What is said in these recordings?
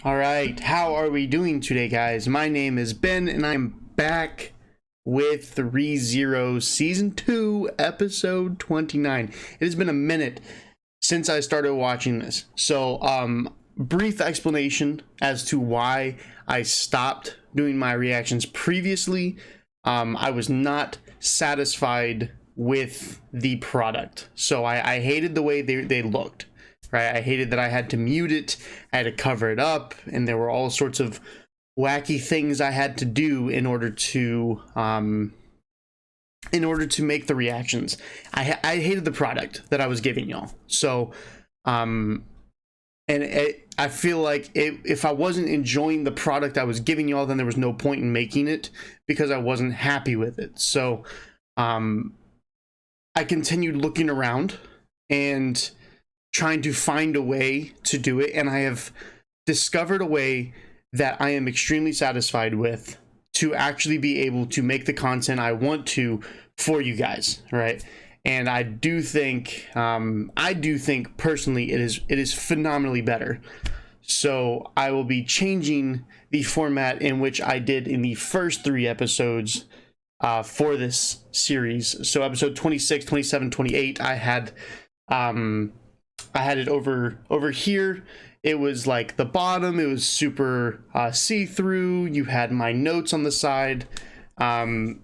All right, how are we doing today, guys? My name is Ben, and I'm back with ReZero Season 2, Episode 29. It has been a minute since I started watching this. So, brief explanation as to why I stopped doing my reactions previously. I was not satisfied with the product. So I hated the way they looked. Right, I hated that I had to mute it, I had to cover it up, and there were all sorts of wacky things I had to do in order to make the reactions. I hated the product that I was giving y'all. So, I feel like if I wasn't enjoying the product I was giving y'all, then there was no point in making it because I wasn't happy with it. So, I continued looking around and trying to find a way to do it, and I have discovered a way that I am extremely satisfied with to actually be able to make the content I want to for you guys, right? And I do think personally it is phenomenally better. So I will be changing the format in which I did in the first 3 episodes for this series. So episode 26, 27, 28, I had it over here. It was like the bottom. It was super see-through. You had my notes on the side. I'm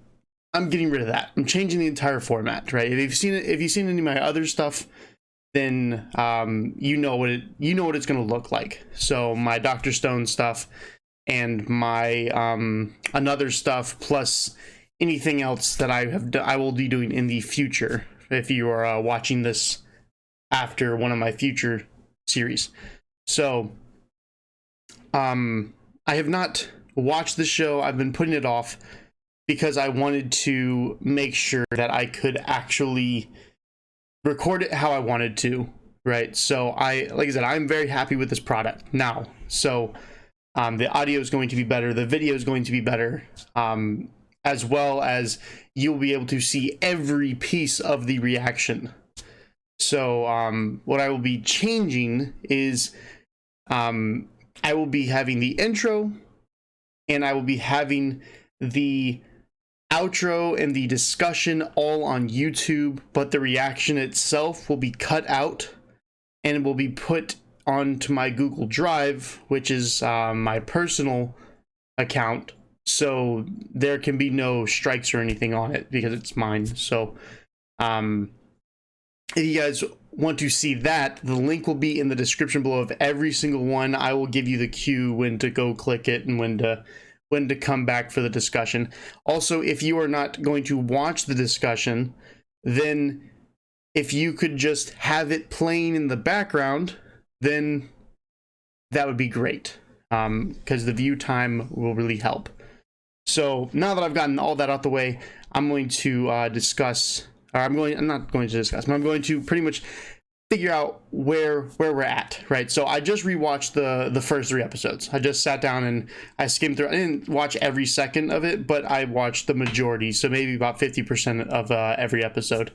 getting rid of that. I'm changing the entire format, right? If you've seen any of my other stuff, then you know what it's gonna look like. So my Dr. Stone stuff and my another stuff plus anything else that I will be doing in the future. If you are watching this after one of my future series. So I have not watched the show. I've been putting it off because I wanted to make sure that I could actually record it how I wanted to, right? So like I said, I'm very happy with this product now. So the audio is going to be better, the video is going to be better, as well as you'll be able to see every piece of the reaction. So what I will be changing is I will be having the intro, and I will be having the outro and the discussion all on YouTube, but the reaction itself will be cut out and will be put onto my Google Drive, which is my personal account. So there can be no strikes or anything on it because it's mine. So if you guys want to see that, the link will be in the description below of every single one. I will give you the cue when to go click it and when to come back for the discussion. Also, if you are not going to watch the discussion, then if you could just have it playing in the background, then that would be great, because the view time will really help. So now that I've gotten all that out the way, I'm going to I'm not going to discuss, but I'm going to pretty much figure out where we're at, right? So I just rewatched the first 3 episodes. I just sat down and I skimmed through. I didn't watch every second of it, but I watched the majority, so maybe about 50% of every episode.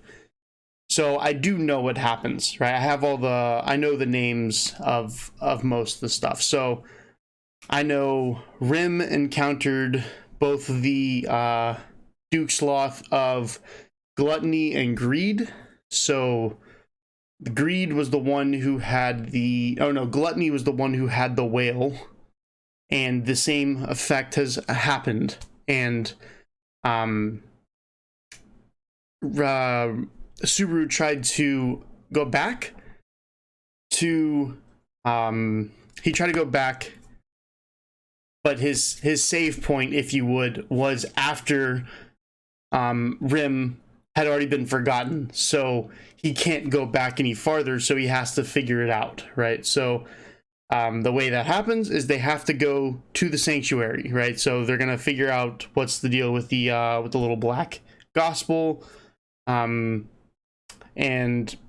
So I do know what happens, right? I know the names of most of the stuff. So I know Rim encountered both the Duke Sloth of Gluttony and Greed. So Greed was the one who had Gluttony was the one who had the whale, and the same effect has happened. And Subaru tried to go back to he tried to go back, but his save point, if you would, was after Rim had already been forgotten, so he can't go back any farther, so he has to figure it out, right? So the way that happens is they have to go to the sanctuary, right? So they're gonna figure out what's the deal with the little black gospel, and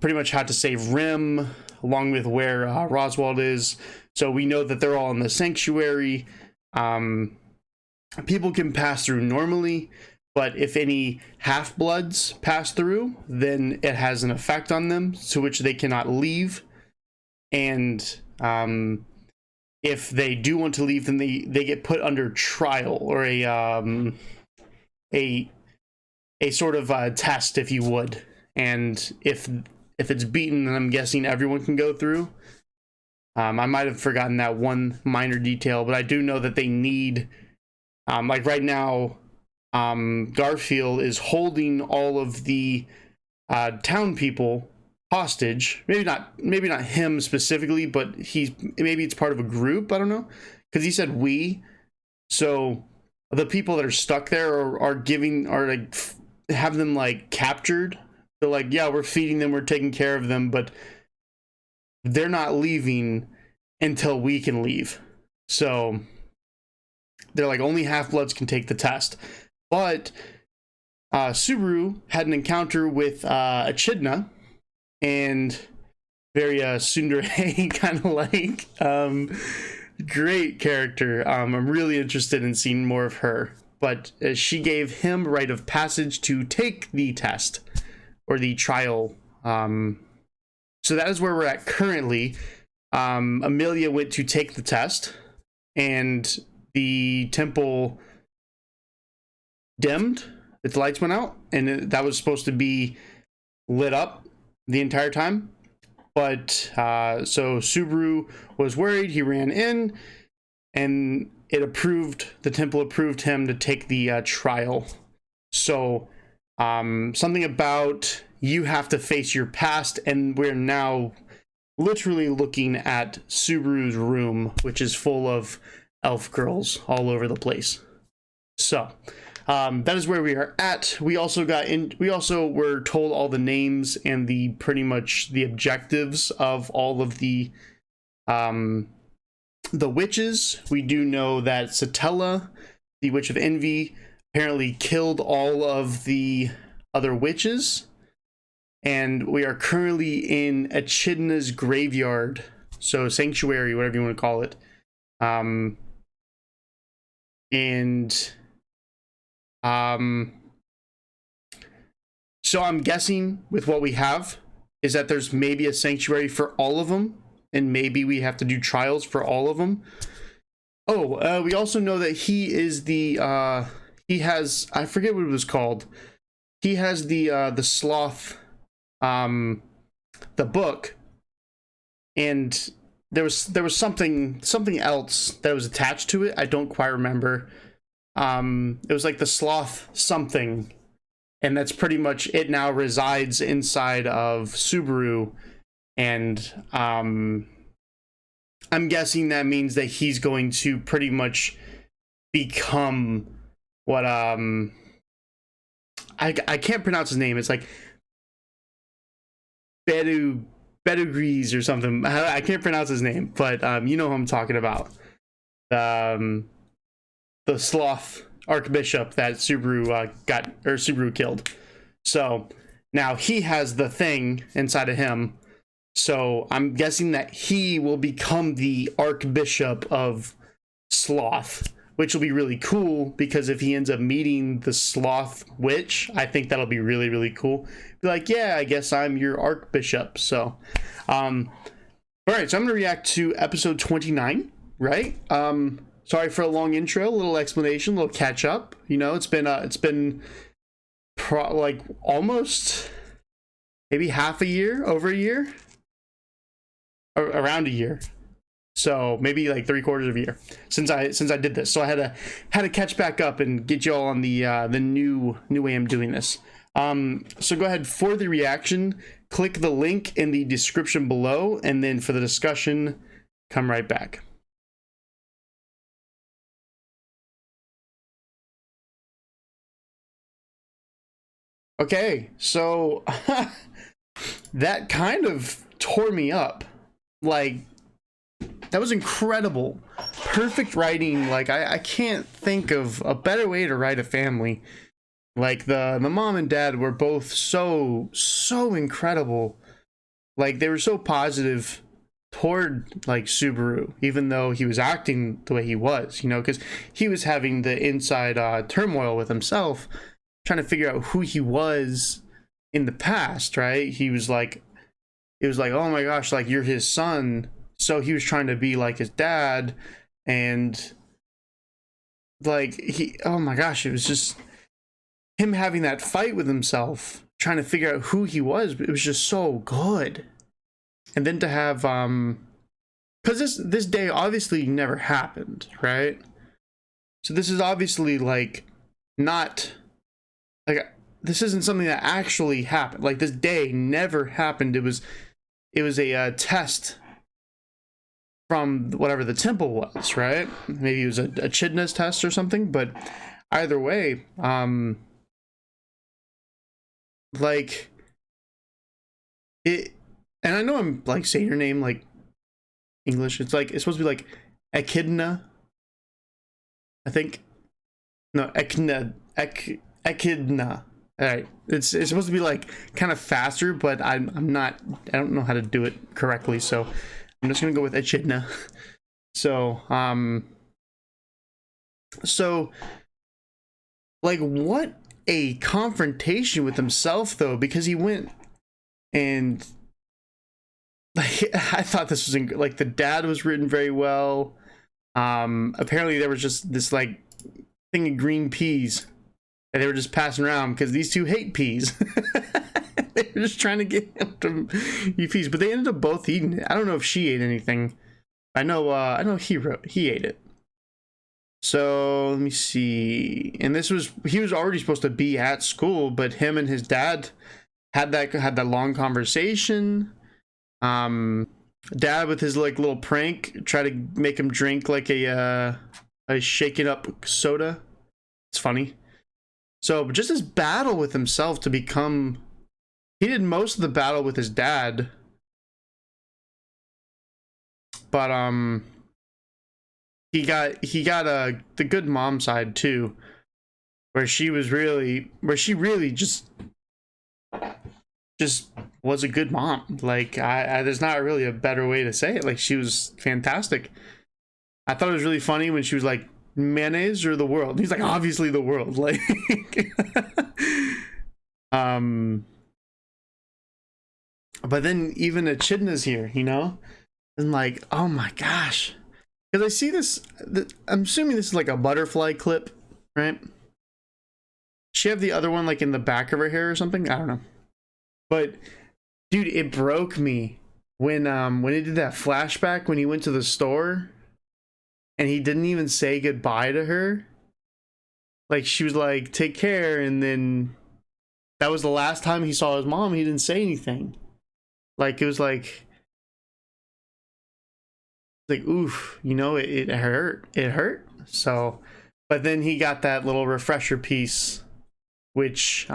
pretty much how to save Rim along with where Roswald is. So we know that they're all in the sanctuary. People can pass through normally, but if any half-bloods pass through, then it has an effect on them, to which they cannot leave. And if they do want to leave, then they get put under trial, or a sort of test, if you would. And if it's beaten, then I'm guessing everyone can go through. I might have forgotten that one minor detail, but I do know that they need, like right now, Garfield is holding all of the town people hostage. Maybe not him specifically, but maybe it's part of a group. I don't know, because he said we. So the people that are stuck there are like have them like captured. They're like, yeah, we're feeding them, we're taking care of them, but they're not leaving until we can leave. So they're like, only half-bloods can take the test. But Subaru had an encounter with Echidna, and very tsundere kind of like. Great character. I'm really interested in seeing more of her. But she gave him rite of passage to take the test, or the trial. So that is where we're at currently. Amelia went to take the test, and the temple dimmed. Its lights went out, and that was supposed to be lit up the entire time. But so Subaru was worried. He ran in, and the temple approved him to take the trial. So something about you have to face your past, and we're now literally looking at Subaru's room, which is full of elf girls all over the place. So that is where we are at. We also were told all the names and pretty much the objectives of all of the witches. We do know that Satella, the Witch of Envy, apparently killed all of the other witches, and we are currently in Echidna's graveyard, so sanctuary, whatever you want to call it. So I'm guessing with what we have is that there's maybe a sanctuary for all of them, and maybe we have to do trials for all of them. We also know that he is he has, I forget what it was called. He has the sloth, the book, and there was something else that was attached to it. I don't quite remember. It was like the sloth something, and that's pretty much it. Now resides inside of Subaru, and I'm guessing that means that he's going to pretty much become what I can't pronounce his name. It's like Bedugrees or something. I can't pronounce his name, but you know who I'm talking about. The sloth archbishop that Subaru killed. So now he has the thing inside of him. So I'm guessing that he will become the archbishop of Sloth, which will be really cool, because if he ends up meeting the sloth witch, I think that'll be really, really cool. Be like, yeah, I guess I'm your archbishop. So all right, so I'm gonna react to episode 29, right? Sorry for a long intro, a little explanation, a little catch up. You know, it's been like almost maybe half a year, over a year, or around a year. So maybe like 3/4 of a year since I did this. So I had to catch back up and get you all on the new way I'm doing this. So go ahead for the reaction, click the link in the description below, and then for the discussion, come right back. Okay, so that kind of tore me up. Like, that was incredible. Perfect writing. Like, I can't think of a better way to write a family. Like, the mom and dad were both so incredible. Like, they were so positive toward, like, Subaru, even though he was acting the way he was, you know, because he was having the inside turmoil with himself, trying to figure out who he was in the past, right? It was like, oh my gosh, like, you're his son, So he was trying to be like his dad, and like oh my gosh, it was just him having that fight with himself, trying to figure out who he was. It was just so good. And then to have because this day obviously never happened, right? So this is obviously like not like this isn't something that actually happened. Like this day never happened. It was a test from whatever the temple was, right? Maybe it was a Echidna's test or something, but either way, like it, and I know I'm like saying your name like English. It's like it's supposed to be like Echidna, I think. No, Echidna. All right, it's supposed to be like kind of faster, but I'm not. I don't know how to do it correctly, so I'm just gonna go with Echidna. So so like what a confrontation with himself though, because he went and like I thought this was like the dad was written very well. Apparently there was just this like thing of green peas that they were just passing around because these two hate peas. They were just trying to get him to eat peas, but they ended up both eating it. I don't know if she ate anything. I know he ate it. So let me see. And he was already supposed to be at school, but him and his dad had that long conversation. Dad with his like little prank, try to make him drink like a shaken up soda. It's funny. So just his battle with himself to become, he did most of the battle with his dad, but he got the good mom side too, where she really just was a good mom. Like I there's not really a better way to say it. Like she was fantastic. I thought it was really funny when she was like, mayonnaise or the world? He's like, obviously the world. Like but then even Echidna's here, you know? And like, oh my gosh. Because I see this, I'm assuming this is like a butterfly clip, right? She have the other one like in the back of her hair or something? I don't know. But dude, it broke me when he did that flashback when he went to the store and he didn't even say goodbye to her. Like she was like, take care, and then that was the last time he saw his mom. He didn't say anything. Like it was like oof, you know, it hurt. It hurt. So but then he got that little refresher piece, which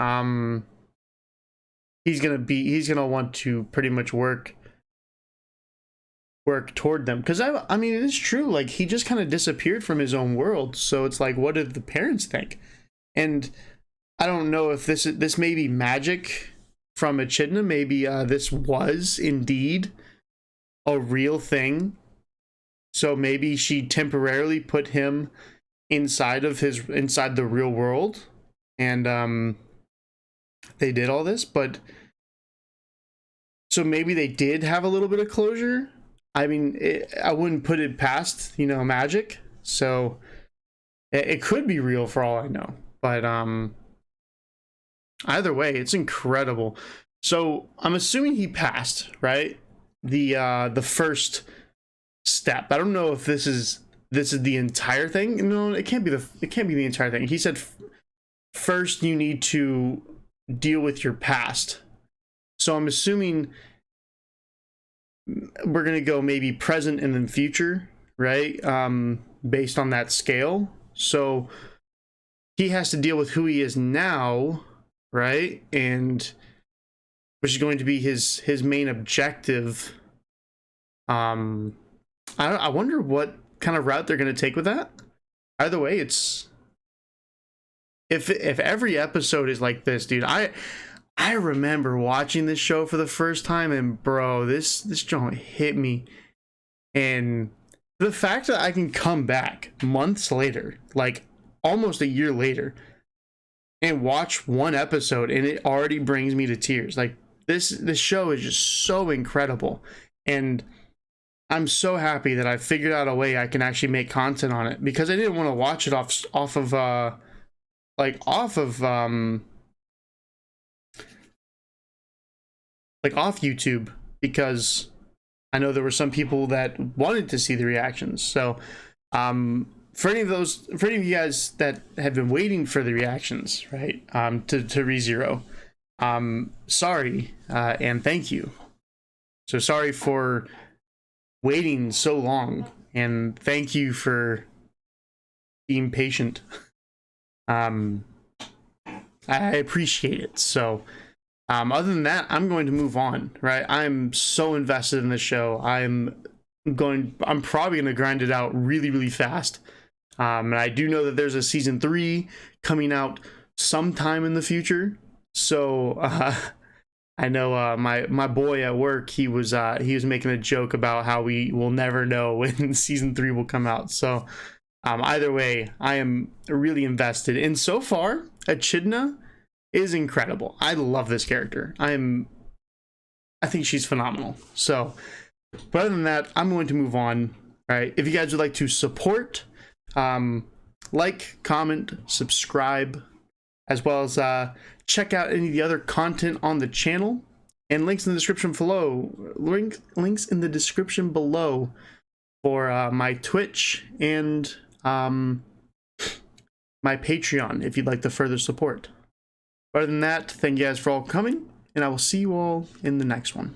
he's gonna want to pretty much work toward them, because I mean it is true, like he just kind of disappeared from his own world, so it's like what did the parents think? And I don't know if this may be magic from Echidna. Maybe this was indeed a real thing, so maybe she temporarily put him inside the real world, and they did all this. But so maybe they did have a little bit of closure. I mean, I wouldn't put it past, you know, magic. So it could be real for all I know. But either way, it's incredible. So I'm assuming he passed, right? The first step. I don't know if this is the entire thing. No, it can't be the entire thing. He said first you need to deal with your past. So I'm assuming we're gonna go maybe present and then future, right? Based on that scale. So he has to deal with who he is now, right? And which is going to be his main objective. I wonder what kind of route they're going to take with that. Either way, it's if every episode is like this, dude. I remember watching this show for the first time, and bro, this joint hit me. And the fact that I can come back months later, like almost a year later, and watch one episode and it already brings me to tears. Like this show is just so incredible. And I'm so happy that I figured out a way I can actually make content on it, because I didn't want to watch it off of off YouTube, because I know there were some people that wanted to see the reactions. So for any of you guys that have been waiting for the reactions, right, to ReZero, sorry, and thank you. So sorry for waiting so long, and thank you for being patient. I appreciate it. So other than that, I'm going to move on, right? I'm so invested in the show. I'm probably going to grind it out really, really fast. And I do know that there's a season 3 coming out sometime in the future. So I know my boy at work, he was making a joke about how we will never know when season 3 will come out. So either way, I am really invested. And so far, Echidna is incredible. I love this character. I think she's phenomenal. So, but other than that, I'm going to move on. All right. If you guys would like to support, like, comment, subscribe, as well as check out any of the other content on the channel, and links in the description below. Links in the description below for my Twitch and my Patreon if you'd like to further support. Other than that, thank you guys for all coming, and I will see you all in the next one.